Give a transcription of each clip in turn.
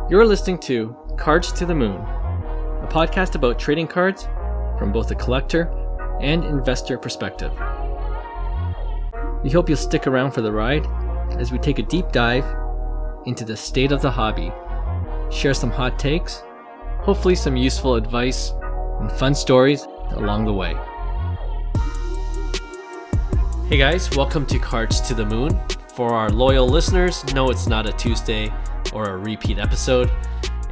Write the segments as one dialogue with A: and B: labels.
A: You're listening to Cards to the Moon, a podcast about trading cards from both a collector and investor perspective. We hope you'll stick around for the ride as we take a deep dive into the state of the hobby, share some hot takes, hopefully some useful advice, and fun stories along the way. Hey guys, welcome to Cards to the Moon. For our loyal listeners, no, it's not a Tuesday or a repeat episode.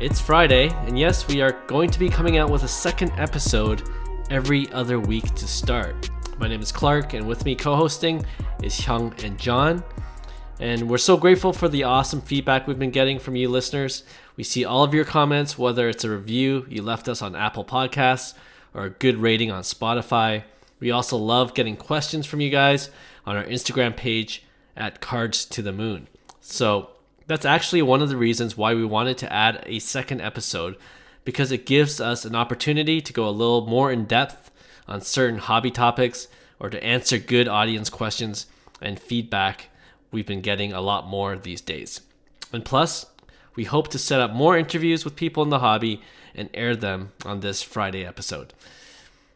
A: It's Friday, and yes, we are going to be coming out with a second episode every other week to start. My name is Clark, and with me co-hosting is Hyung and John. And we're so grateful for the awesome feedback we've been getting from you listeners. We see all of your comments, whether it's a review you left us on Apple Podcasts or a good rating on Spotify. We also love getting questions from you guys on our Instagram page at Cards to the Moon. So that's actually one of the reasons why we wanted to add a second episode, because it gives us an opportunity to go a little more in depth on certain hobby topics or to answer good audience questions and feedback we've been getting a lot more these days. And plus, we hope to set up more interviews with people in the hobby and air them on this Friday episode.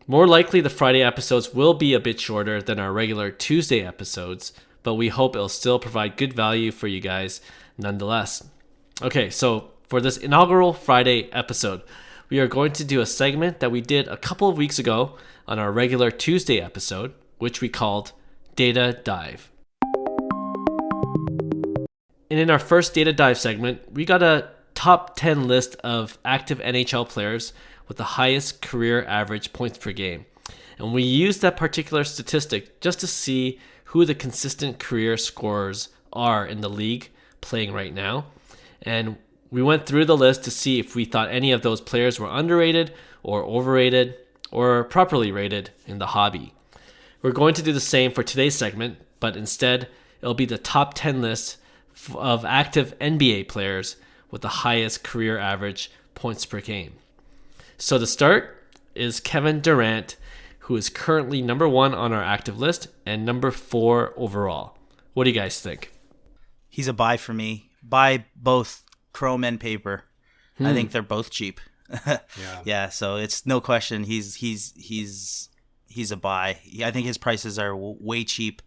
A: More likely, the Friday episodes will be a bit shorter than our regular Tuesday episodes, but we hope it'll still provide good value for you guys nonetheless. Okay, so for this inaugural Friday episode, we are going to do a segment that we did a couple of weeks ago on our regular Tuesday episode, which we called Data Dive. And in our first Data Dive segment, we got a top 10 list of active NHL players with the highest career average points per game. And we used that particular statistic just to see who the consistent career scorers are in the league playing right now. And we went through the list to see if we thought any of those players were underrated or overrated or properly rated in the hobby. We're going to do the same for today's segment, but instead it'll be the top 10 list of active NBA players with the highest career average points per game. So to start is Kevin Durant, who is currently number 1 on our active list and number 4 overall. What do you guys think?
B: He's a buy for me. Buy both chrome and paper. I think they're both cheap. Yeah. So it's no question. He's a buy. I think his prices are way cheap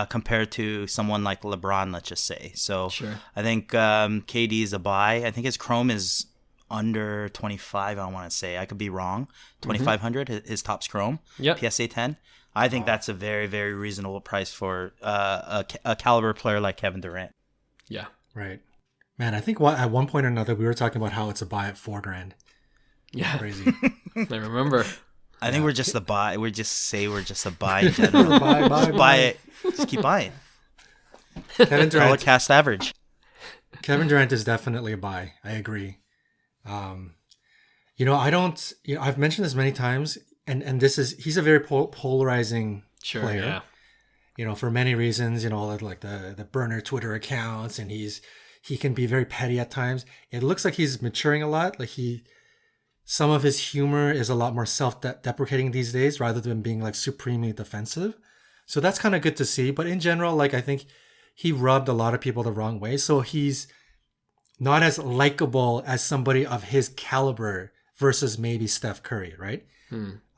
B: compared to someone like LeBron, let's just say. So sure. I think KD is a buy. I think his chrome is under 25. I want to say, I could be wrong. 2,500. His top's chrome. Yep. PSA 10. I think that's a very, very reasonable price for a caliber player like Kevin Durant.
A: Yeah.
C: Right. Man, I think at one point or another, we were talking about how it's a buy at $4,000.
A: Yeah.
C: Crazy.
A: I remember.
B: I think we're just a buy. We're just a buy in general. buy it. Just keep buying.
C: Kevin Durant.
B: Dollar cast average.
C: Kevin Durant is definitely a buy. I agree. I've mentioned this many times, and he's a very polarizing player. Yeah. For many reasons, like the burner Twitter accounts, and he can be very petty at times. It looks like he's maturing a lot. Like some of his humor is a lot more self-deprecating these days rather than being like supremely defensive. So that's kind of good to see. But in general, like I think he rubbed a lot of people the wrong way. So he's not as likable as somebody of his caliber versus maybe Steph Curry, right?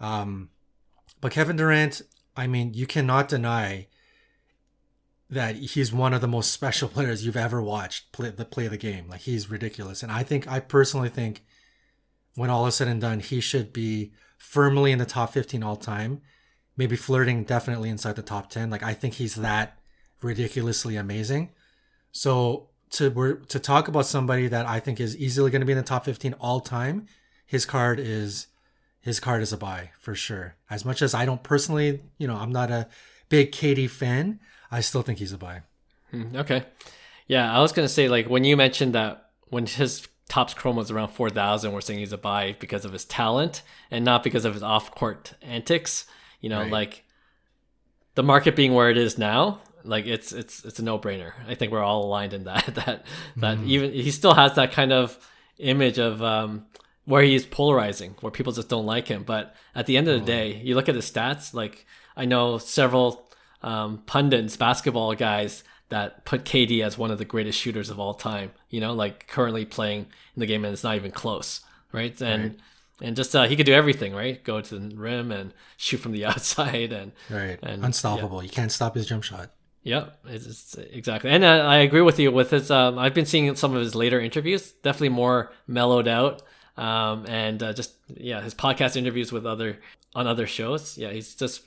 C: But Kevin Durant, I mean, you cannot deny that he's one of the most special players you've ever watched play the game. Like, he's ridiculous. And I personally think when all is said and done, he should be firmly in the top 15 all time, maybe flirting definitely inside the top 10. Like, I think he's that ridiculously amazing. So to talk about somebody that I think is easily going to be in the top 15 all time, his card is a buy for sure. As much as I don't personally, I'm not a big KD fan, I still think he's a buy.
A: Okay. Yeah, I was going to say, like, when you mentioned that when his top's chrome was around 4,000, we're saying he's a buy because of his talent and not because of his off-court antics. Right. Like, the market being where it is now, like, it's a no-brainer. I think we're all aligned in that even he still has that kind of image of where he's polarizing, where people just don't like him. But at the end of the day, you look at his stats, like, I know several pundits, basketball guys that put KD as one of the greatest shooters of all time. Like currently playing in the game, and it's not even close, right? And just he could do everything, right? Go to the rim and shoot from the outside, and
C: unstoppable. You can't stop his jump shot.
A: Yeah, it's exactly. And I agree with you with his. I've been seeing some of his later interviews, definitely more mellowed out, and his podcast interviews with other shows. Yeah, he's just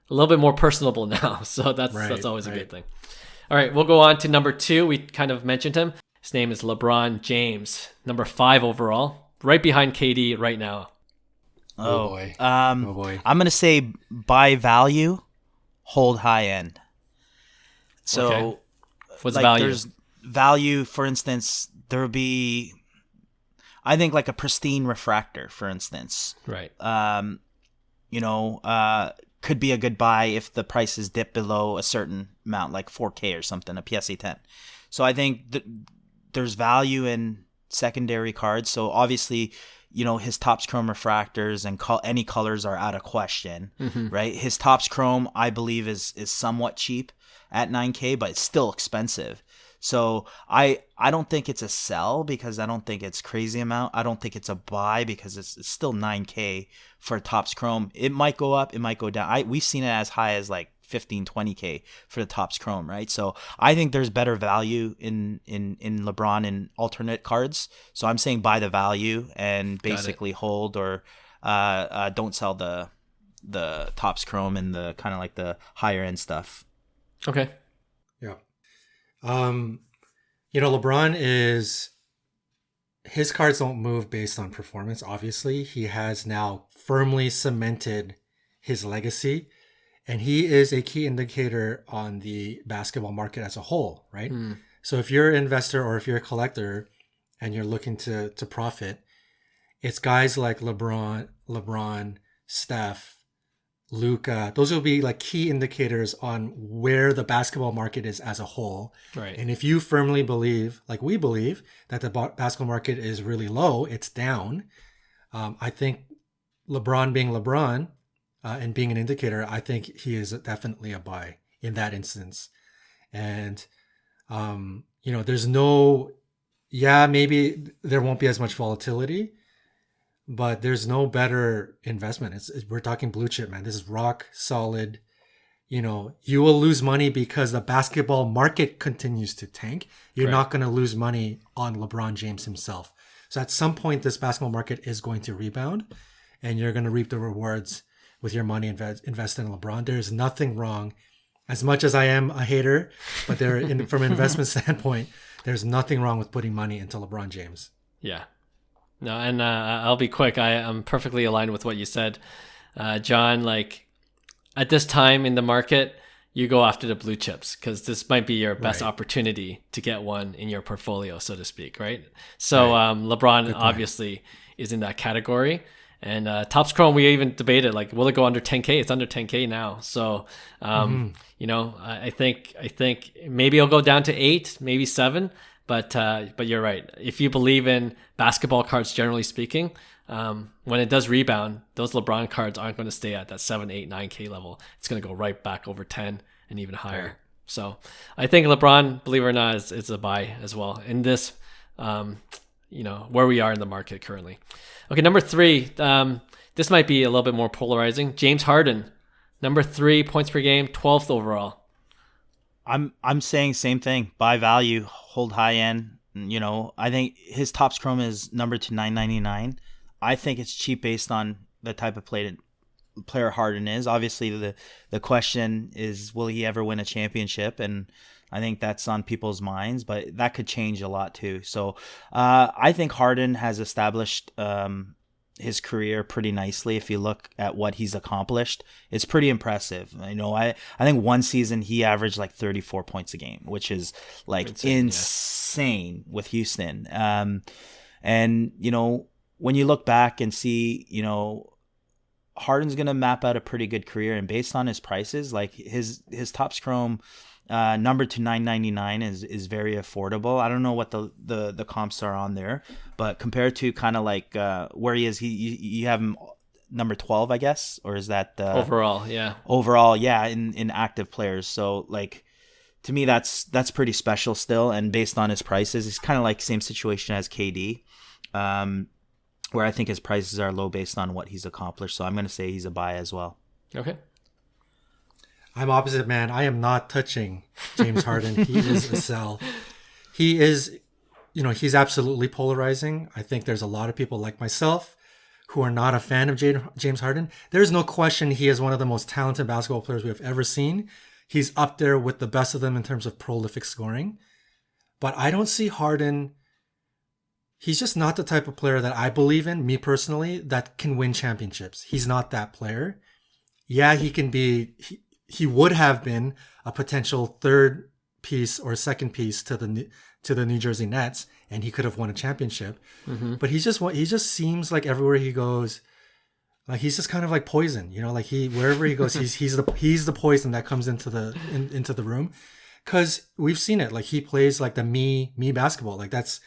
A: a little bit more personable now, so that's always a good thing. All right, we'll go on to number 2. We kind of mentioned him. His name is LeBron James, number 5 overall, right behind KD right now.
B: Oh boy. I'm gonna say buy value, hold high end. So,
A: okay. What's value?
B: There's value. For instance, there would be, I think, like a pristine refractor, for instance.
A: Right.
B: Could be a good buy if the prices dip below a certain amount, like 4K or something, a PSA 10. So I think there's value in secondary cards. So obviously, his Topps Chrome refractors and any colors are out of question, right? His Topps Chrome, I believe, is somewhat cheap at 9K, but it's still expensive. So I don't think it's a sell because I don't think it's crazy amount. I don't think it's a buy because it's still 9K for Topps Chrome. It might go up, it might go down. We've seen it as high as like 15, 20K for the Topps Chrome, right? So I think there's better value in LeBron in alternate cards. So I'm saying buy the value and basically hold or don't sell the Topps Chrome and the kind of like the higher end stuff.
A: Okay.
C: Yeah. LeBron his cards don't move based on performance. Obviously, he has now firmly cemented his legacy, and he is a key indicator on the basketball market as a whole, right? So if you're an investor or if you're a collector and you're looking to profit, it's guys like LeBron, Steph, Luka. Those will be like key indicators on where the basketball market is as a whole.
A: Right.
C: And if you firmly believe, like we believe, that the basketball market is really low, it's down. I think LeBron being LeBron and being an indicator, I think he is definitely a buy in that instance. And, there's maybe there won't be as much volatility, but there's no better investment. We're talking blue chip, man. This is rock solid. You will lose money because the basketball market continues to tank. You're not going to lose money on LeBron James himself. So at some point, this basketball market is going to rebound, and you're going to reap the rewards with your money invested in LeBron. There's nothing wrong. As much as I am a hater, but from an investment standpoint, there's nothing wrong with putting money into LeBron James.
A: Yeah. No, and I'll be quick. I'm perfectly aligned with what you said, John. Like at this time in the market, you go after the blue chips because this might be your best opportunity to get one in your portfolio, so to speak, right? So LeBron obviously is in that category. And Topps Chrome, we even debated, like, will it go under 10K? It's under 10K now. So, I think maybe it'll go down to 8, maybe 7. But you're right. If you believe in basketball cards, generally speaking, when it does rebound, those LeBron cards aren't going to stay at that 7, 8, 9K level. It's going to go right back over 10 and even higher. Right. So I think LeBron, believe it or not, is a buy as well in this, where we are in the market currently. Okay, number 3. This might be a little bit more polarizing. James Harden, number 3 points per game, 12th overall.
B: I'm saying same thing. Buy value, hold high end. I think his Topps Chrome is numbered to $9.99. I think it's cheap based on the type of player Harden is. Obviously, the question is, will he ever win a championship? And I think that's on people's minds, but that could change a lot too. So I think Harden has established his career pretty nicely. If you look at what he's accomplished, it's pretty impressive. I think one season he averaged like 34 points a game, which is like insane with Houston. And when you look back and see, Harden's going to map out a pretty good career, and based on his prices, like his Topps Chrome numbered to $9.99 is very affordable. I don't know what the comps are on there, but compared to kind of like where he is, you have him number 12, I guess, or is that
A: overall? Yeah,
B: overall, yeah, in active players. So like to me, that's pretty special still. And based on his prices, it's kind of like same situation as KD, where I think his prices are low based on what he's accomplished. So I'm going to say he's a buy as well.
A: Okay.
C: I'm opposite, man. I am not touching James Harden. He is a sell. He is, he's absolutely polarizing. I think there's a lot of people like myself who are not a fan of James Harden. There's no question he is one of the most talented basketball players we have ever seen. He's up there with the best of them in terms of prolific scoring. But I don't see Harden. He's just not the type of player that I believe in, me personally, that can win championships. He's not that player. Yeah, he can be... He would have been a potential third piece or second piece to the New Jersey Nets, and he could have won a championship. Mm-hmm. But he just seems like everywhere he goes, like he's just kind of like poison. Like wherever he goes, he's the poison that comes into the room. Because we've seen it. Like he plays like the me basketball. Like that's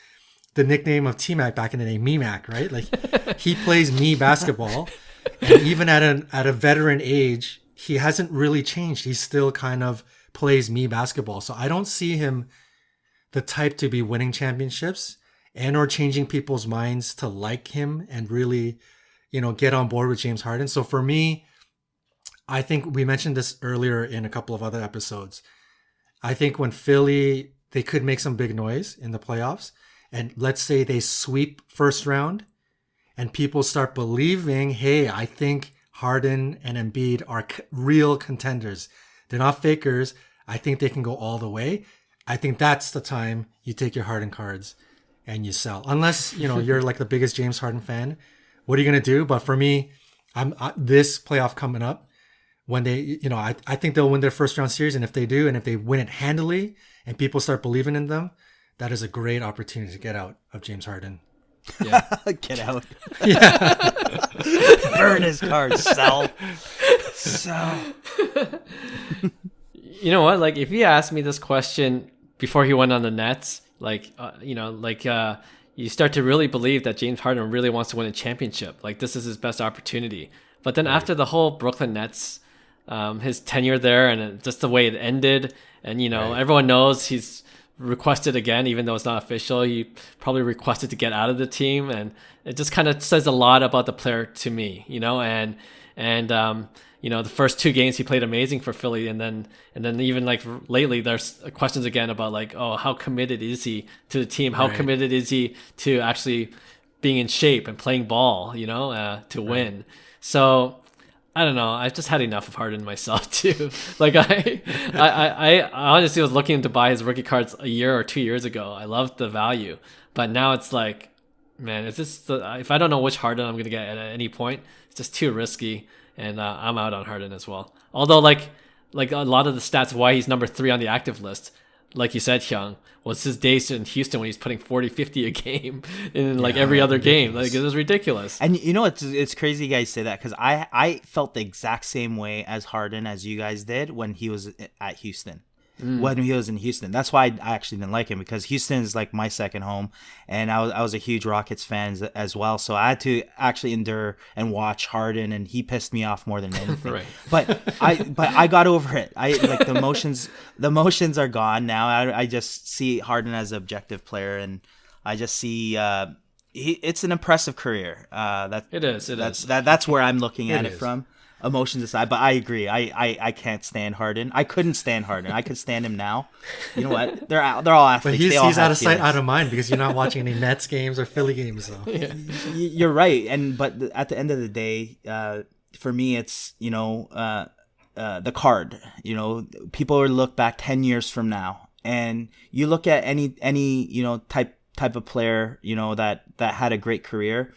C: the nickname of T-Mac back in the day, Me-Mac, right? Like he plays me basketball, and even at a veteran age, he hasn't really changed. He still kind of plays me basketball. So I don't see him the type to be winning championships and or changing people's minds to like him and really, get on board with James Harden. So for me, I think we mentioned this earlier in a couple of other episodes. I think when Philly, they could make some big noise in the playoffs. And let's say they sweep first round and people start believing, hey, I think Harden and Embiid are real contenders. They're not fakers. I think they can go all the way. I think that's the time you take your Harden cards and you sell. Unless, you're like the biggest James Harden fan. What are you going to do? But for me, this playoff coming up, when they, I think they'll win their first round series. And if they do, and if they win it handily and people start believing in them, that is a great opportunity to get out of James Harden.
B: Yeah. Get out. Yeah. Burn his cards. Sell.
A: You know what? Like, if you asked me this question before he went on the Nets, you start to really believe that James Harden really wants to win a championship. Like, this is his best opportunity. But then after the whole Brooklyn Nets, his tenure there and just the way it ended, and, everyone knows he's requested again, even though it's not official. He probably requested to get out of the team, and it just kind of says a lot about the player to me, and the first two games he played amazing for Philly, and then even like lately there's questions again about like, oh, how committed is he to the team? How committed is he to actually being in shape and playing ball, to win? So I don't know. I've just had enough of Harden myself too. Like I honestly was looking to buy his rookie cards a year or 2 years ago. I loved the value, but now it's like, man, if I don't know which Harden I'm going to get at any point, it's just too risky, and I'm out on Harden as well. Although like a lot of the stats why he's number 3 on the active list, like you said, Hyung, was his days in Houston when he's putting 40-50 a game in every other game. Like, it was ridiculous.
B: And it's crazy you guys say that, because I felt the exact same way as Harden as you guys did when he was at Houston. When he was in Houston. That's why I actually didn't like him, because Houston is like my second home, and I was a huge Rockets fan as well. So I had to actually endure and watch Harden, and he pissed me off more than anything. Right. But I got over it. The emotions are gone now. I just see Harden as an objective player, and I just see it's an impressive career.
A: It is.
B: That's where I'm looking at it from. Emotions aside, but I agree. I can't stand Harden. I couldn't stand Harden. I could stand him now. You know what? They're all athletes.
C: But he's out of sight, out of mind, because you're not watching any Nets games or Philly games. So
B: you're right. But at the end of the day, for me, it's the card. People will look back 10 years from now, and you look at any type of player that had a great career.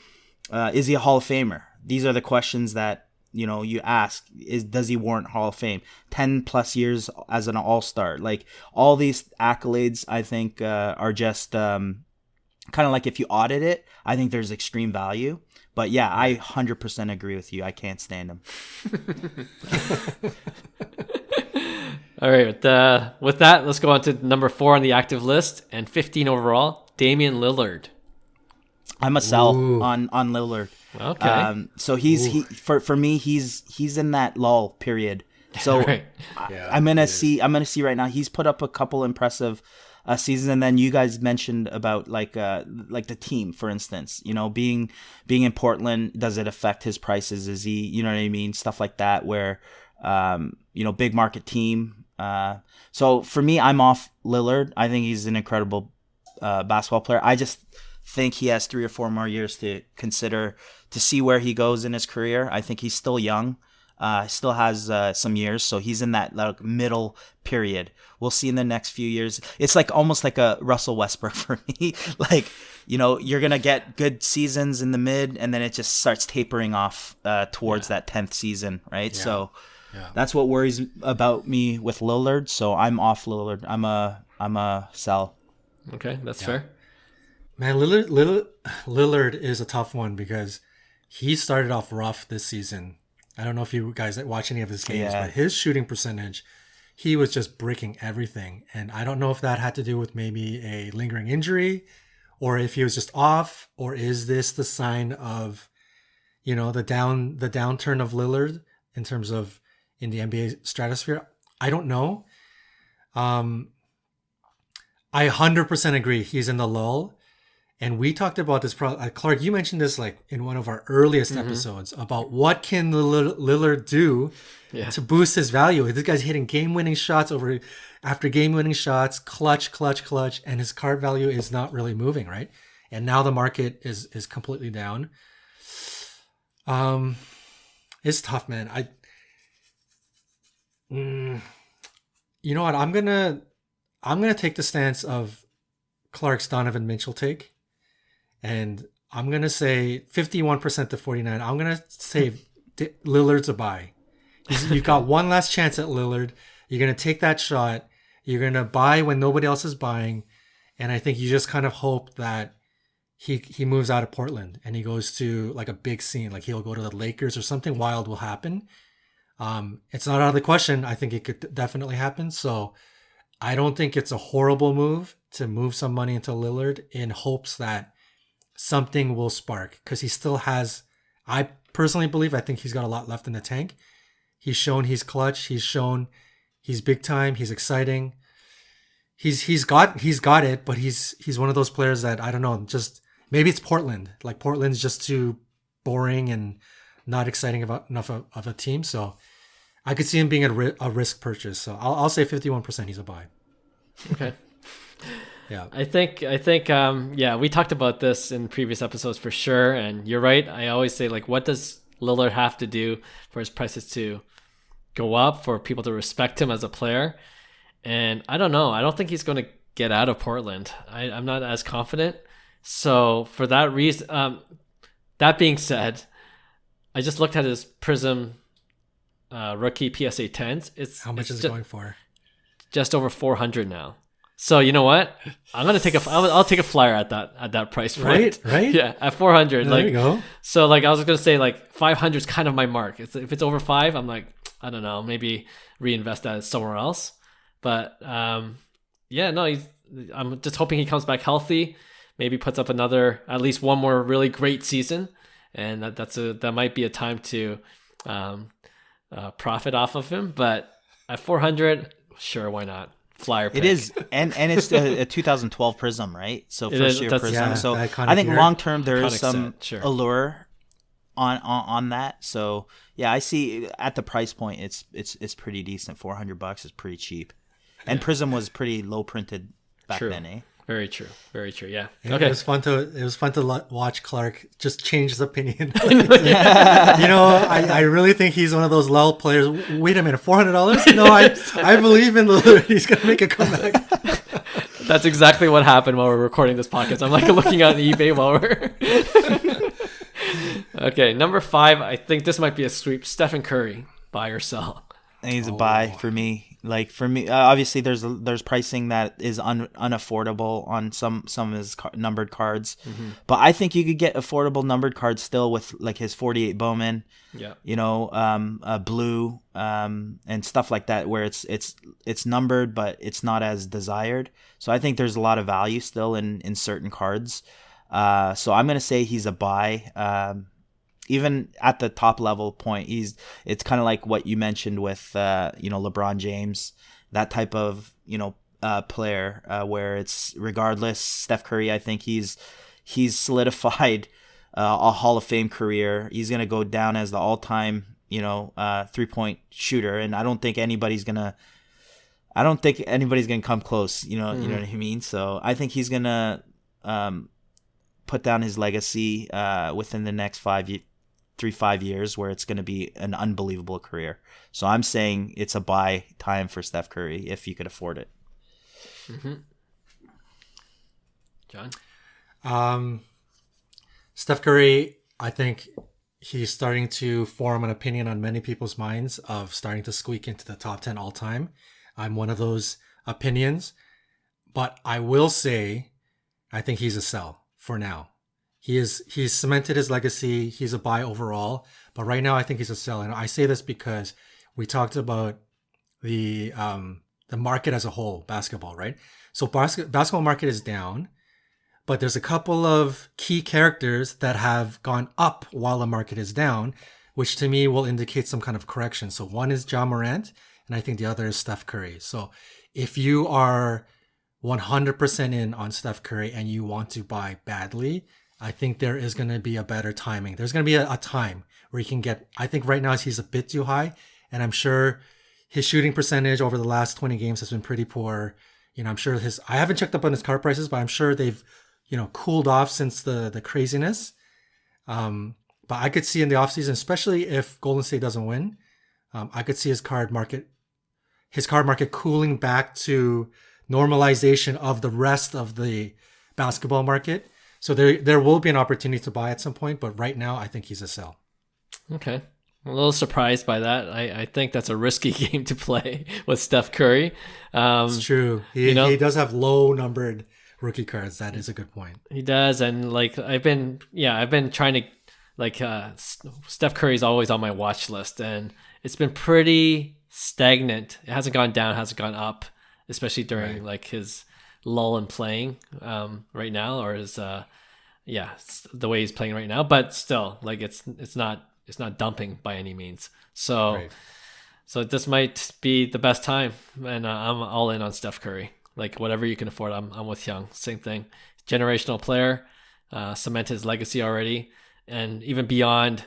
B: Is he a Hall of Famer? These are the questions that you ask. Does he warrant Hall of Fame? 10 plus years as an all-star. Like, all these accolades, I think, are just kind of like, if you audit it, I think there's extreme value. But yeah, I 100% agree with you. I can't stand him.
A: All right. With that, let's go on to number 4 on the active list and 15 overall, Damian Lillard.
B: I'm a sell on Lillard.
A: Okay.
B: So for me, he's in that lull period So
A: Right.
B: I'm gonna see right now. He's put up a couple impressive seasons, and then you guys mentioned about like the team, for instance. Being in Portland, does it affect his prices? Is he, you know what I mean, stuff like that, where big market team. So for me, I'm off Lillard. I think he's an incredible basketball player. I just think he has 3 or 4 more years to consider to see where he goes in his career. I think he's still young. Still has some years, so he's in that like middle period. We'll see in the next few years. It's like almost like a Russell Westbrook for me. Like, you're gonna get good seasons in the mid, and then it just starts tapering off towards that 10th season, right? Yeah. So that's what worries about me with Lillard. So I'm off Lillard. I'm a sell.
A: Okay, that's fair.
C: Man, Lillard is a tough one because he started off rough this season. I don't know if you guys watch any of his games, but his shooting percentage, he was just breaking everything. And I don't know if that had to do with maybe a lingering injury or if he was just off, or is this the sign of, the downturn of Lillard in terms of in the NBA stratosphere? I don't know. I 100% agree. He's in the lull. And we talked about this, Clark, you mentioned this like in one of our earliest episodes about what can Lillard do to boost his value. This guy's hitting game-winning shots after game-winning shots, clutch, and his card value is not really moving, right? And now the market is completely down. It's tough, man. You know what? I'm gonna take the stance of Clark's Donovan Mitchell take. And I'm going to say 51% to 49. I'm going to say Lillard's a buy. You've got one last chance at Lillard. You're going to take that shot. You're going to buy when nobody else is buying. And I think you just kind of hope that he moves out of Portland and he goes to like a big scene. Like he'll go to the Lakers or something wild will happen. It's not out of the question. I think it could definitely happen. So I don't think it's a horrible move to move some money into Lillard in hopes that something will spark, because he still has, I personally believe, I think he's got a lot left in the tank. He's shown he's clutch. He's shown he's big time. He's exciting. He's got it, but he's one of those players that, I don't know, just maybe it's Portland. Like Portland's just too boring and not exciting enough of a team. So I could see him being a risk purchase. So I'll say 51% he's a buy.
A: Okay.
C: Yeah,
A: I think, we talked about this in previous episodes for sure. And you're right. I always say, like, what does Lillard have to do for his prices to go up, for people to respect him as a player? And I don't know. I don't think he's going to get out of Portland. I'm not as confident. So for that reason, that being said, I just looked at his Prism rookie PSA 10s.
C: How much is it going for?
A: Just over 400 now. So you know what? I'll take a flyer at that price point.
C: Right?
A: Yeah, at 400.
C: There you go.
A: So like I was gonna say, like 500 is kind of my mark. If it's over 5, I'm like, I don't know, maybe reinvest that somewhere else. But I'm just hoping he comes back healthy. Maybe puts up at least one more really great season, and that might be a time to profit off of him. But at 400, sure, why not? Flyer pick.
B: It is, and it's a 2012 Prism, right? So first year Prism.
C: Yeah,
B: so I think long term there is some
A: sure.
B: allure on that. So yeah, I see at the price point it's pretty decent. $400 is pretty cheap, and Prism was pretty low printed back then, eh?
A: Very true. Yeah.
C: Okay. It was fun to watch Clark just change his opinion. I really think he's one of those lull players. Wait a minute, $400? No, I believe in Lillard. He's gonna make a comeback.
A: That's exactly what happened while we're recording this podcast. I'm like looking at eBay while we're. Okay, number 5. I think this might be a sweep. Stephen Curry, buy or sell?
B: I think he's a buy for me. Like for me, obviously there's pricing that is unaffordable on some of his numbered cards, but I think you could get affordable numbered cards still with like his 48 Bowman, blue, and stuff like that, where it's numbered but it's not as desired. So I think there's a lot of value still in certain cards. So I'm gonna say he's a buy. even at the top level point, it's kind of like what you mentioned with LeBron James, that type of player where it's regardless. Steph Curry, I think he's solidified a Hall of Fame career. He's gonna go down as the all-time 3-point shooter, and I don't think anybody's gonna come close. You know what I mean. So I think he's gonna put down his legacy within the next 5 years, where it's going to be an unbelievable career. So I'm saying it's a buy time for Steph Curry if you could afford it.
A: Mm-hmm. John?
C: Steph Curry, I think he's starting to form an opinion on many people's minds of starting to squeak into the top 10 all time. I'm one of those opinions, but I will say I think he's a sell for now. He's cemented his legacy. He's a buy overall, but right now I think he's a sell. And I say this because we talked about the market as a whole, basketball, right? So basketball market is down, but there's a couple of key characters that have gone up while the market is down, which to me will indicate some kind of correction. So one is Ja Morant, and I think the other is Steph Curry. So if you are 100% in on Steph Curry and you want to buy badly, I think there is going to be a better timing. There's going to be a time where you can get, I think right now he's a bit too high, and I'm sure his shooting percentage over the last 20 games has been pretty poor. I'm sure I haven't checked up on his card prices, but I'm sure they've, cooled off since the craziness. But I could see in the offseason, especially if Golden State doesn't win, I could see his card market cooling back to normalization of the rest of the basketball market. So there will be an opportunity to buy at some point, but right now I think he's a sell.
A: Okay. I'm a little surprised by that. I think that's a risky game to play with Steph Curry.
C: It's true. He does have low numbered rookie cards. That is a good point.
A: He does. And I've been trying to Steph Curry's always on my watch list, and it's been pretty stagnant. It hasn't gone down, hasn't gone up, especially during his lull in playing right now, or his the way he's playing right now. But still, it's not dumping by any means. So so this might be the best time, and I'm all in on Steph Curry. Whatever you can afford, I'm with Hyung. Same thing. Generational player, cemented his legacy already, and even beyond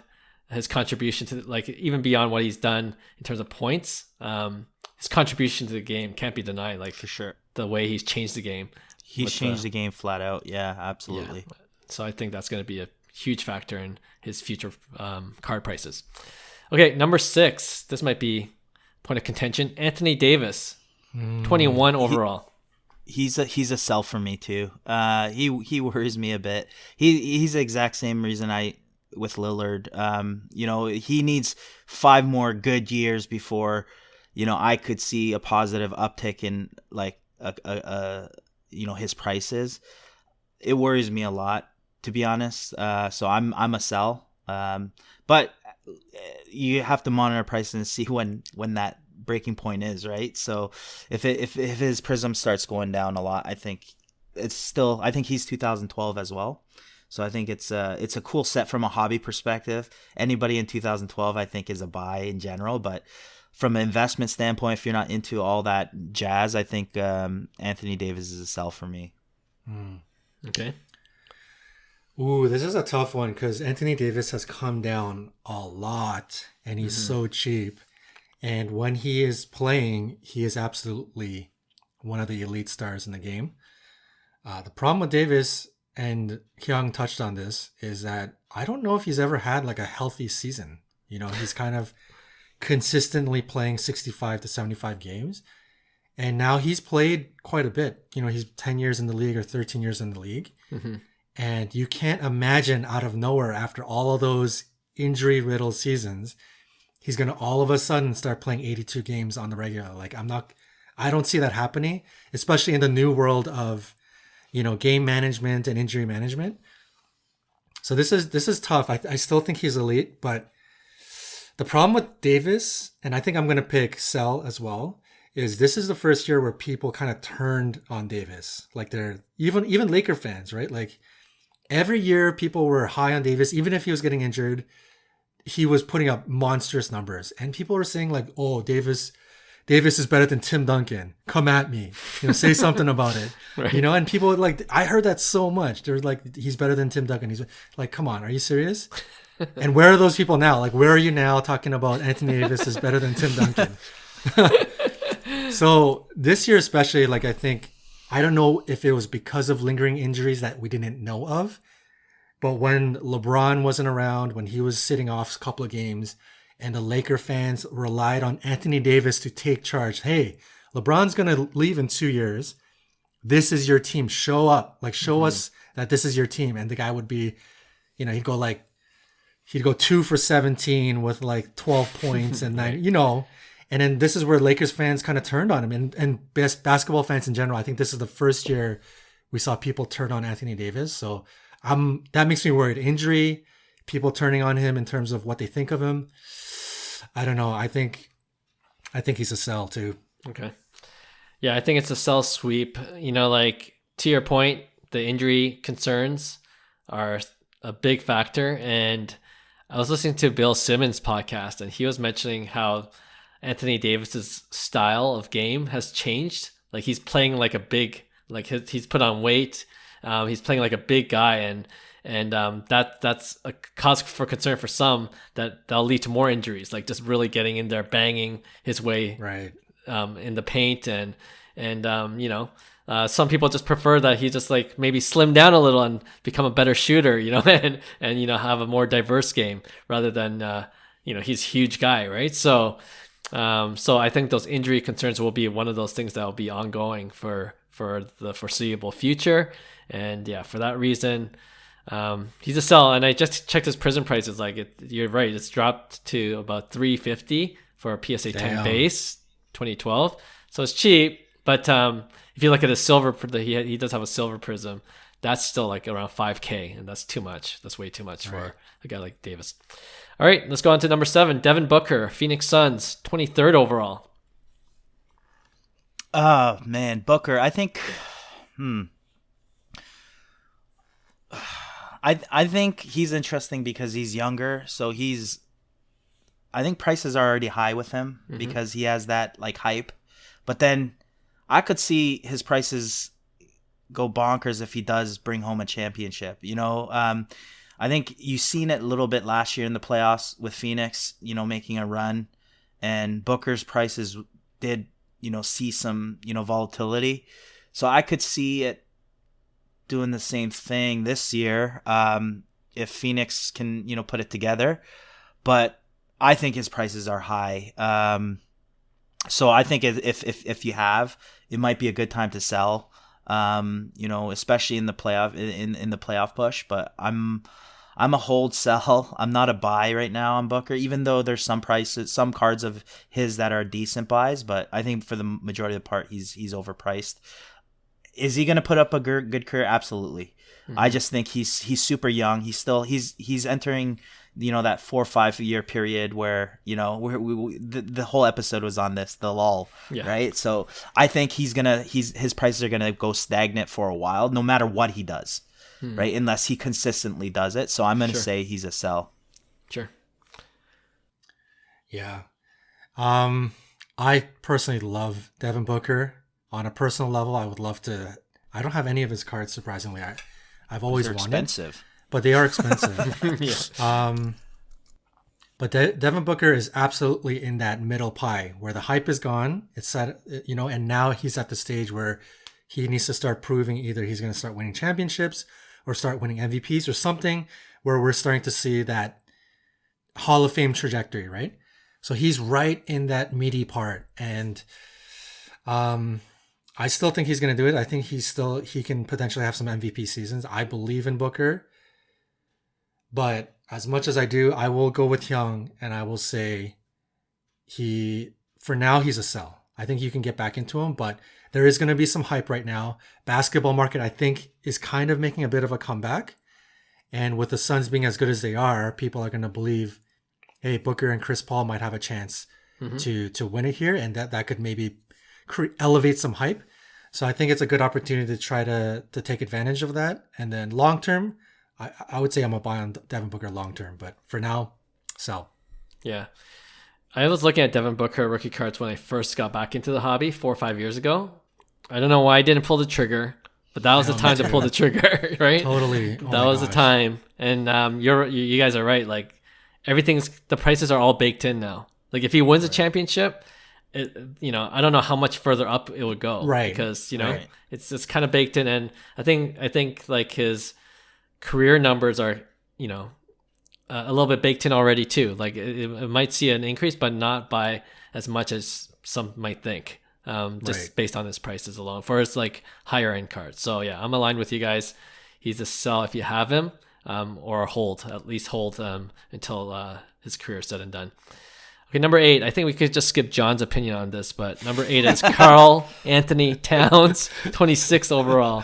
A: his contribution to even beyond what he's done in terms of points, his contribution to the game can't be denied. For
B: sure,
A: the way he's changed the game.
B: He's changed the game flat out. Yeah, absolutely.
A: Yeah. So I think that's going to be a huge factor in his future card prices. Okay, number 6. This might be point of contention. Anthony Davis, 21 overall.
B: He's a sell for me too. He worries me a bit. He's the exact same reason with Lillard. He needs 5 more good years before I could see a positive uptick in his prices. It worries me a lot, to be honest. So I'm a sell. But you have to monitor prices and see when that breaking point is, right? So if his prism starts going down a lot, I think he's 2012 as well. So I think it's a cool set from a hobby perspective. Anybody in 2012 I think is a buy in general, but from an investment standpoint, if you're not into all that jazz, I think Anthony Davis is a sell for me.
A: Okay.
C: Ooh, this is a tough one because Anthony Davis has come down a lot and he's so cheap. And when he is playing, he is absolutely one of the elite stars in the game. The problem with Davis, and Hyung touched on this, is that I don't know if he's ever had a healthy season. He's kind of consistently playing 65 to 75 games. And now he's played quite a bit. He's 10 years in the league or 13 years in the league. Mm-hmm. And you can't imagine out of nowhere, after all of those injury-riddled seasons, he's going to all of a sudden start playing 82 games on the regular. I don't see that happening, especially in the new world of, game management and injury management. So this is tough. I still think he's elite, but the problem with Davis, and I think I'm going to pick sell as well, is this is the first year where people kind of turned on Davis. They're even Laker fans, right? Every year people were high on Davis, even if he was getting injured. he was putting up monstrous numbers, and people were saying like, "Oh, Davis is better than Tim Duncan. Come at me, say something about it." Right. And people like, I heard that so much. They're like, "He's better than Tim Duncan." He's like, "Come on, are you serious?" And where are those people now? Like, where are you now talking about Anthony Davis is better than Tim Duncan? So this year especially, like, I don't know if it was because of lingering injuries that we didn't know of, but when LeBron wasn't around, when he was sitting off a couple of games, and the Laker fans relied on Anthony Davis to take charge. Hey, LeBron's going to leave in 2 years. This is your team. Show up. Like, show us that this is your team. And the guy would be, he'd go 2 for 17 with like 12 points and 9, And then this is where Lakers fans kind of turned on him. And best basketball fans in general. I think this is the first year we saw people turn on Anthony Davis. So that makes me worried. Injury, people turning on him in terms of what they think of him. I don't know. I think he's a sell too.
A: Okay. Yeah, I think it's a sell sweep. Like, to your point, the injury concerns are a big factor. And I was listening to Bill Simmons' podcast, and he was mentioning how Anthony Davis's style of game has changed. Like, he's playing like a big, like he's put on weight. He's playing like a big guy, and that's a cause for concern for some, that'll lead to more injuries, like just really getting in there, banging his way
C: right
A: in the paint, and some people just prefer that he just like maybe slim down a little and become a better shooter, and have a more diverse game rather than he's a huge guy, right? So I think those injury concerns will be one of those things that will be ongoing for the foreseeable future, and for that reason. He's a sell, and I just checked his prison prices. Like, you're right, it's dropped to about $350 for a PSA 10 base 2012, so it's cheap. But if you look at his silver, he does have a silver prism. That's still like around $5K, and that's too much. That's way too much for a guy like Davis. All right, let's go on to number 7, Devin Booker, Phoenix Suns, 23rd overall.
B: Oh man, Booker. I think. I think he's interesting because he's younger, so I think prices are already high with him because he has that like hype. But then I could see his prices go bonkers if he does bring home a championship. I think you've seen it a little bit last year in the playoffs with Phoenix, making a run, and Booker's prices did, see some, volatility. So I could see it doing the same thing this year if Phoenix can put it together, but I think his prices are high, so I think if you have, it might be a good time to sell, especially in the playoff in the playoff push. But I'm a hold sell. I'm not a buy right now on Booker, even though there's some cards of his that are decent buys, but I think for the majority of the part he's overpriced. Is he going to put up a good career? Absolutely. I just think he's super young. He's entering, that 4 or 5 year period where, the whole episode was on this, the lull, right? So I think his prices are going to go stagnant for a while, no matter what he does, right? Unless he consistently does it. So I'm going to say he's a sell.
A: Sure.
C: Yeah. I personally love Devin Booker. On a personal level, I would love to. I don't have any of his cards, surprisingly. I've always wanted.
B: Expensive,
C: but they are expensive.
A: Yeah.
C: But Devin Booker is absolutely in that middle pie where the hype is gone. It's set, and now he's at the stage where he needs to start proving either he's going to start winning championships or start winning MVPs or something, where we're starting to see that Hall of Fame trajectory, right? So he's right in that meaty part, and I still think he's going to do it. I think he can potentially have some MVP seasons. I believe in Booker. But as much as I do, I will go with Hyung, and I will say for now, he's a sell. I think you can get back into him, but there is going to be some hype right now. Basketball market, I think, is kind of making a bit of a comeback. And with the Suns being as good as they are, people are going to believe, hey, Booker and Chris Paul might have a chance to win it here, and that could maybe elevate some hype. So I think it's a good opportunity to try to take advantage of that. And then long term, I would say I'm a buy on Devin Booker long term. But for now, sell.
A: Yeah. I was looking at Devin Booker rookie cards when I first got back into the hobby 4 or 5 years ago. I don't know why I didn't pull the trigger, but that was the time to pull the trigger, right?
C: Totally.
A: That was the time. And you guys are right. Like the prices are all baked in now. Like if he wins a championship, I don't know how much further up it would go,
C: right?
A: Because it's kind of baked in, and I think like his career numbers are a little bit baked in already too. Like it might see an increase, but not by as much as some might think. Based on his prices alone for his like higher end cards. So yeah, I'm aligned with you guys. He's a sell if you have him, or at least hold until his career is said and done. Okay, number 8. I think we could just skip John's opinion on this, but number 8 is Karl Anthony Towns, 26 overall.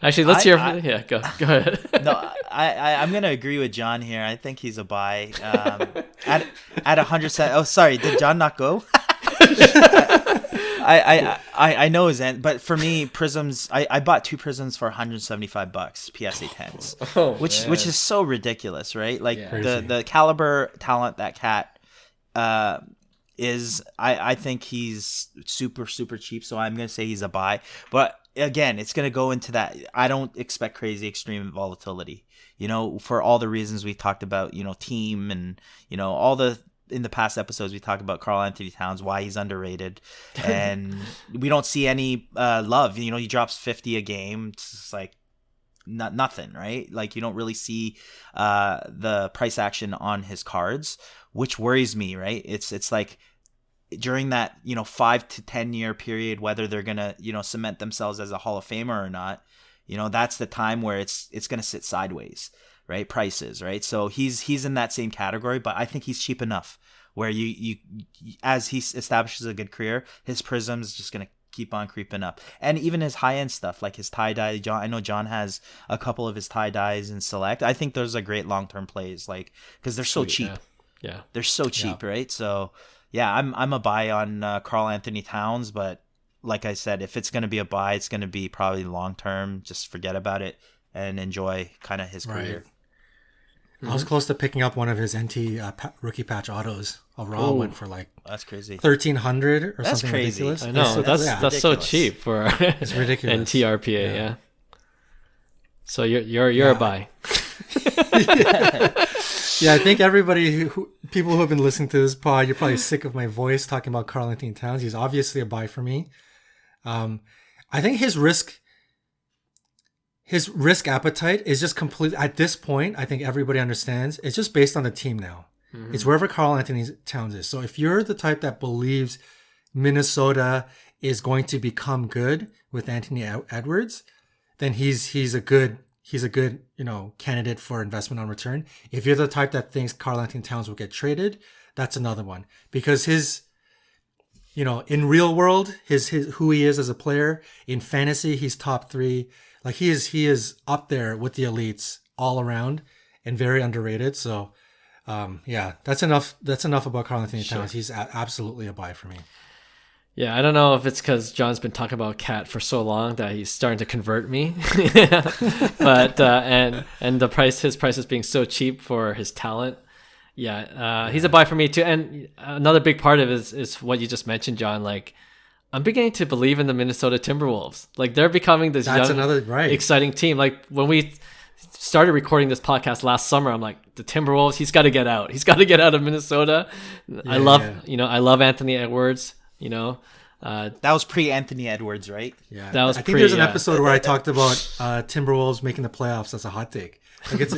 A: Actually, let's hear. Go ahead.
B: No, I'm gonna agree with John here. I think he's a buy. At 100 cents. Oh, sorry, did John not go? I know his end, but for me, Prisms. I bought 2 Prisms for $175 PSA 10s, which is so ridiculous, right? Like the caliber talent that cat is. I think he's super cheap, so I'm gonna say he's a buy. But again, it's gonna go into that. I don't expect crazy extreme volatility. For all the reasons we talked about. Team and all the. In the past episodes, we talked about Karl Anthony Towns, why he's underrated, and we don't see any love. He drops 50 a game. It's just like nothing, right? Like you don't really see the price action on his cards, which worries me, right? It's like during that 5 to 10 year period, whether they're gonna cement themselves as a Hall of Famer or not, that's the time where it's gonna sit sideways. Right, prices, right? So he's in that same category, but I think he's cheap enough where you as he establishes a good career, his Prism's just gonna keep on creeping up, and even his high end stuff like his tie dye. I know John has a couple of his tie dyes in Select. I think those are great long term plays, like because they're so cheap.
A: Yeah,
B: they're so cheap, right? So yeah, I'm a buy on Karl Anthony Towns, but like I said, if it's gonna be a buy, it's gonna be probably long term. Just forget about it and enjoy kind of his career.
C: I was close to picking up one of his NT rookie patch autos. Overall, went for like
B: that's crazy,
C: 1,300 or
B: that's
C: something
B: crazy.
C: ridiculous.
A: I know that's so cheap for
C: it's ridiculous.
A: NT RPA. Yeah. So you're a buy.
C: Yeah, I think everybody people who have been listening to this pod, you're probably sick of my voice talking about Karl Anthony Towns. He's obviously a buy for me. I think his risk appetite is just complete at this point. I think everybody understands it's just based on the team now. Mm-hmm. It's wherever Karl Anthony Towns is. So if you're the type that believes Minnesota is going to become good with Anthony Edwards, then he's a good candidate for investment on return. If you're the type that thinks Karl Anthony Towns will get traded, that's another one, because his in real world, his who he is as a player, in fantasy he's top 3. Like he is up there with the elites all around and very underrated. So, that's enough. That's enough about Karl Anthony Towns. He's absolutely a buy for me. Yeah,
A: I don't know if it's because John's been talking about Cat for so long that he's starting to convert me. But and his prices being so cheap for his talent. Yeah, he's a buy for me too. And another big part of it is what you just mentioned, John. Like, I'm beginning to believe in the Minnesota Timberwolves. Like they're becoming this exciting team. Like when we started recording this podcast last summer, I'm like, the Timberwolves, he's got to get out. He's got to get out of Minnesota. I love Anthony Edwards.
B: That was pre Anthony Edwards, right?
C: Yeah, I think there's an episode where I talked about Timberwolves making the playoffs as a hot take. Like it's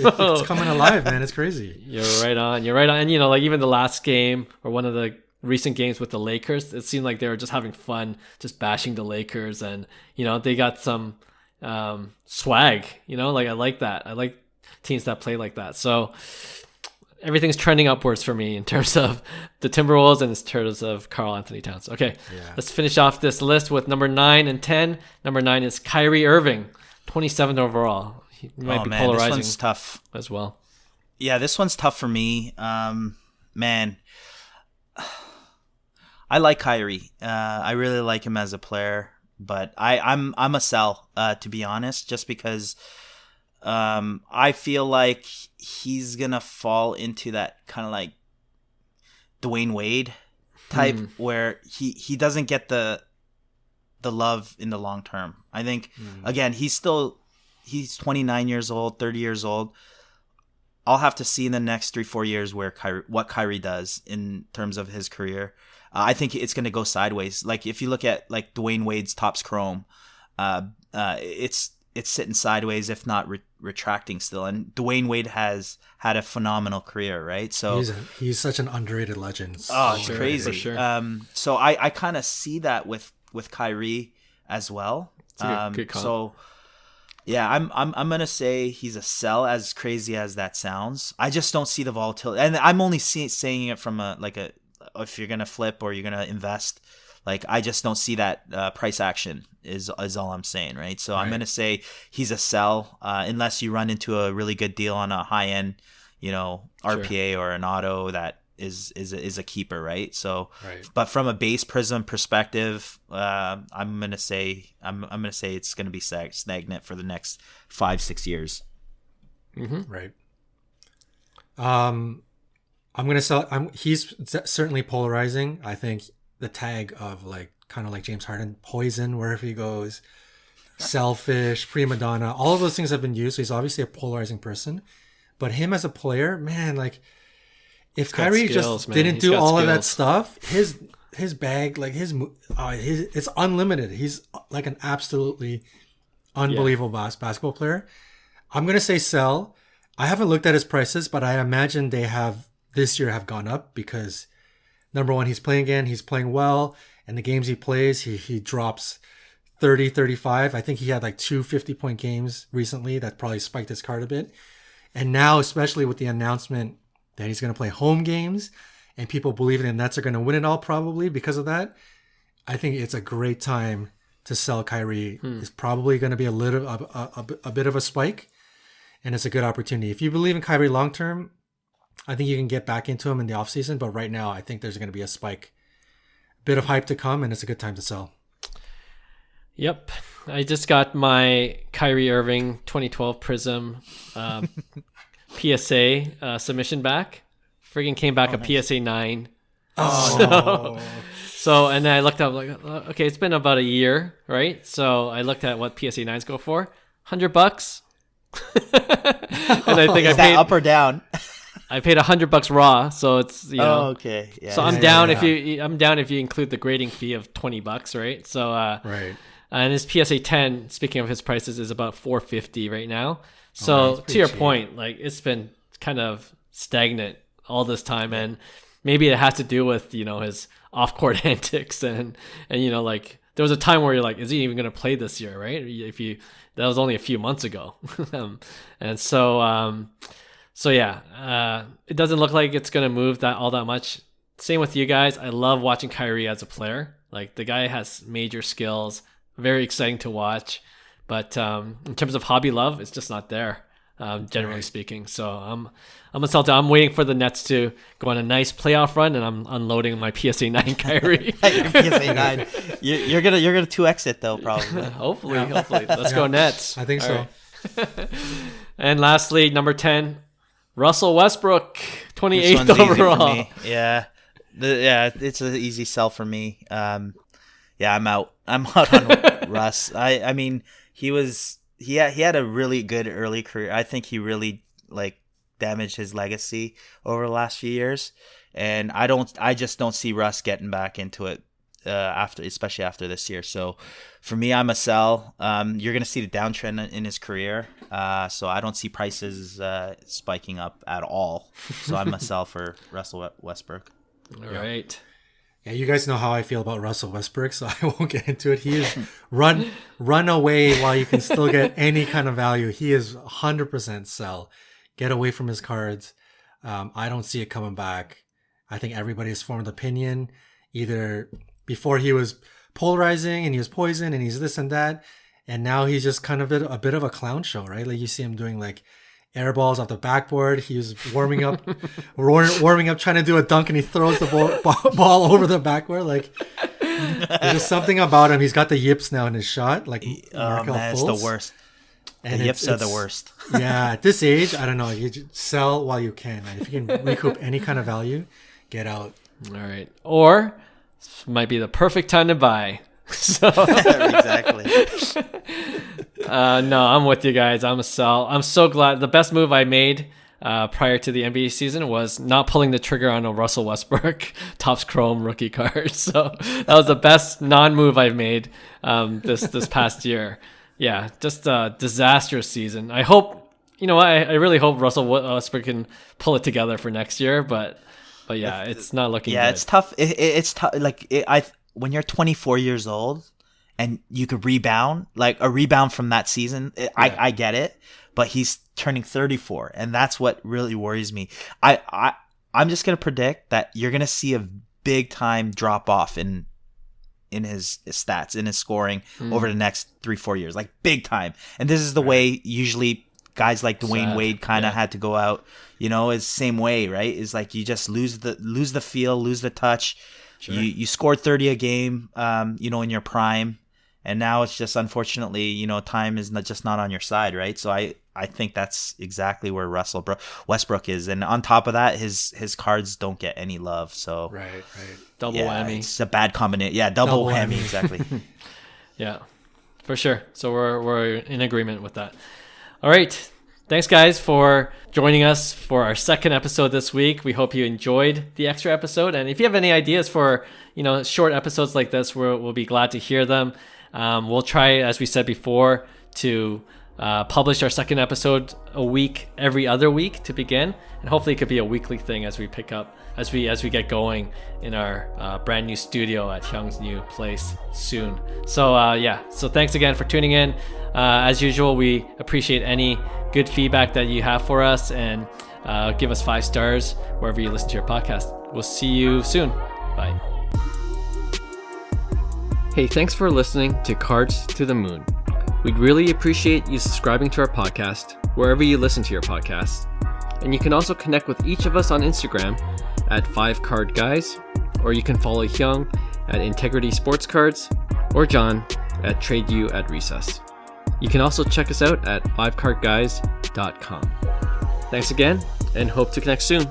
C: coming alive, man. It's crazy.
A: You're right on. And like even the last game or one of the recent games with the Lakers, it seemed like they were just having fun, just bashing the Lakers, and they got some swag. Like I like that. I like teams that play like that. So everything's trending upwards for me in terms of the Timberwolves and in terms of Karl Anthony Towns. Okay, Let's finish off this list with number 9 and 10. Number 9 is Kyrie Irving, 27 overall. He might be polarizing.
B: This one's tough
A: as well.
B: Yeah, this one's tough for me. Man, I like Kyrie. I really like him as a player, but I'm a sell, to be honest, just because I feel like he's gonna fall into that kind of like Dwayne Wade type, where he doesn't get the love in the long term. I think again, he's 29 years old, 30 years old. I'll have to see in the next 3-4 years what Kyrie does in terms of his career. I think it's going to go sideways. Like if you look at like Dwayne Wade's Topps Chrome, it's sitting sideways, if not retracting still. And Dwayne Wade has had a phenomenal career, right? So
C: he's such an underrated legend.
B: Oh, it's crazy.
A: For sure.
B: So I kind of see that with Kyrie as well.
A: Good comp.
B: So yeah, I'm gonna say he's a sell, as crazy as that sounds. I just don't see the volatility, and I'm only saying it from if you're gonna flip or you're gonna invest. Like, I just don't see that price action is all I'm saying, right? So I'm gonna say he's a sell, unless you run into a really good deal on a high end, RPA or an auto that is a keeper, right? So, but from a base prism perspective, I'm gonna say it's gonna be stagnant for the next 5-6 years.
C: Right. I'm gonna sell. He's certainly polarizing. I think the tag of kind of like James Harden, poison wherever he goes, selfish, prima donna, all of those things have been used. So he's obviously a polarizing person. But him as a player, man, like if Kyrie just didn't do all of that stuff, his bag, like it's unlimited. He's like an absolutely unbelievable basketball player. I'm gonna say sell. I haven't looked at his prices, but I imagine they have this year have gone up because number one, he's playing again. He's playing well. And the games he plays, he drops 30, 35. I think he had like 2 50-point games recently that probably spiked his card a bit. And now, especially with the announcement that he's going to play home games and people believe the Nets are going to win it all probably because of that, I think it's a great time to sell Kyrie. It's probably going to be a bit of a spike, and it's a good opportunity. If you believe in Kyrie long-term, I think you can get back into him in the offseason, but right now I think there's going to be a spike. Bit of hype to come, and it's a good time to sell.
A: Yep. I just got my Kyrie Irving 2012 Prism PSA submission back. Friggin' came back nice. PSA 9.
C: Oh.
A: So, and then I looked up, like, okay, it's been about a year, right? So I looked at what PSA 9s go for. $100. And I think
B: Is that up or down?
A: I paid $100 raw, so it's
B: okay. Yeah.
A: So I'm down if you include the grading fee of $20, right? So
C: right.
A: And his PSA 10, speaking of his prices, is about $450 right now. So to your point, like it's been kind of stagnant all this time, and maybe it has to do with his off-court antics and like there was a time where you're like, is he even going to play this year, right? That was only a few months ago, and so. So yeah, it doesn't look like it's going to move all that much. Same with you guys. I love watching Kyrie as a player. Like the guy has major skills, very exciting to watch. But in terms of hobby love, it's just not there, generally speaking. So I'm a Celtic. I'm waiting for the Nets to go on a nice playoff run, and I'm unloading my PSA 9 Kyrie.
B: PSA 9. You're gonna 2x it though, probably.
A: Hopefully. Let's go Nets.
C: I think so.
A: Right. And lastly, number 10. Russell Westbrook, 28th overall.
B: Yeah, it's an easy sell for me. I'm out. I'm out on Russ. I mean, he had a really good early career. I think he really damaged his legacy over the last few years, and I just don't see Russ getting back into it especially after this year. So for me, I'm a sell. You're going to see the downtrend in his career. So I don't see prices spiking up at all. So I'm a sell for Russell Westbrook.
A: All right.
C: Yeah, you guys know how I feel about Russell Westbrook, so I won't get into it. He is run away while you can still get any kind of value. He is 100% sell. Get away from his cards. I don't see it coming back. I think everybody's formed opinion either before he was polarizing and he was poison and he's this and that, and now he's just kind of a bit of a clown show, right? Like you see him doing like air balls off the backboard. He was warming up trying to do a dunk, and he throws the ball over the backboard. Like there's just something about him. He's got the yips now in his shot. Like
B: it's the worst. And the yips are the worst.
C: Yeah, at this age, I don't know. You just sell while you can, man. If you can recoup any kind of value, get out.
A: All right. Or this might be the perfect time to buy. So
B: Exactly.
A: no, I'm with you guys. I'm a sell. I'm so glad. The best move I made prior to the NBA season was not pulling the trigger on a Russell Westbrook Topps Chrome rookie card. So that was the best non-move I've made this past year. Yeah, just a disastrous season. I hope, I really hope Russell Westbrook can pull it together for next year. But yeah, it's not looking good.
B: Yeah, it's tough. It's tough. When you're 24 years old and you could rebound, like a rebound from that season, I get it. But he's turning 34, and that's what really worries me. I'm just gonna predict that you're gonna see a big time drop off in his stats, in his scoring over the next 3-4 years, like big time. And this is the way usually guys like Dwayne Wade kind of had to go out. It's the same way, right? It's like you just lose the feel, lose the touch. Sure. You scored 30 a game, in your prime, and now it's just unfortunately, time is just not on your side, right? So I think that's exactly where Russell Westbrook is, and on top of that, his cards don't get any love. So
C: right,
A: double whammy.
B: It's a bad combination. Yeah, double whammy, exactly.
A: Yeah, for sure. So we're in agreement with that. All right. Thanks, guys, for joining us for our second episode this week. We hope you enjoyed the extra episode. And if you have any ideas for, short episodes like this, we'll be glad to hear them. We'll try, as we said before, to publish our second episode a week every other week to begin. And hopefully it could be a weekly thing as we pick up, as we get going in our brand new studio at Hyung's new place soon. So so thanks again for tuning in. As usual, we appreciate any good feedback that you have for us, and give us 5 stars wherever you listen to your podcast. We'll see you soon. Bye. Hey, thanks for listening to Cards to the Moon. We'd really appreciate you subscribing to our podcast wherever you listen to your podcasts. And you can also connect with each of us on Instagram at 5cardguys, or you can follow Hyung at Integrity Sports Cards, or John at TradeU at Recess. You can also check us out at 5cardguys.com. Thanks again, and hope to connect soon.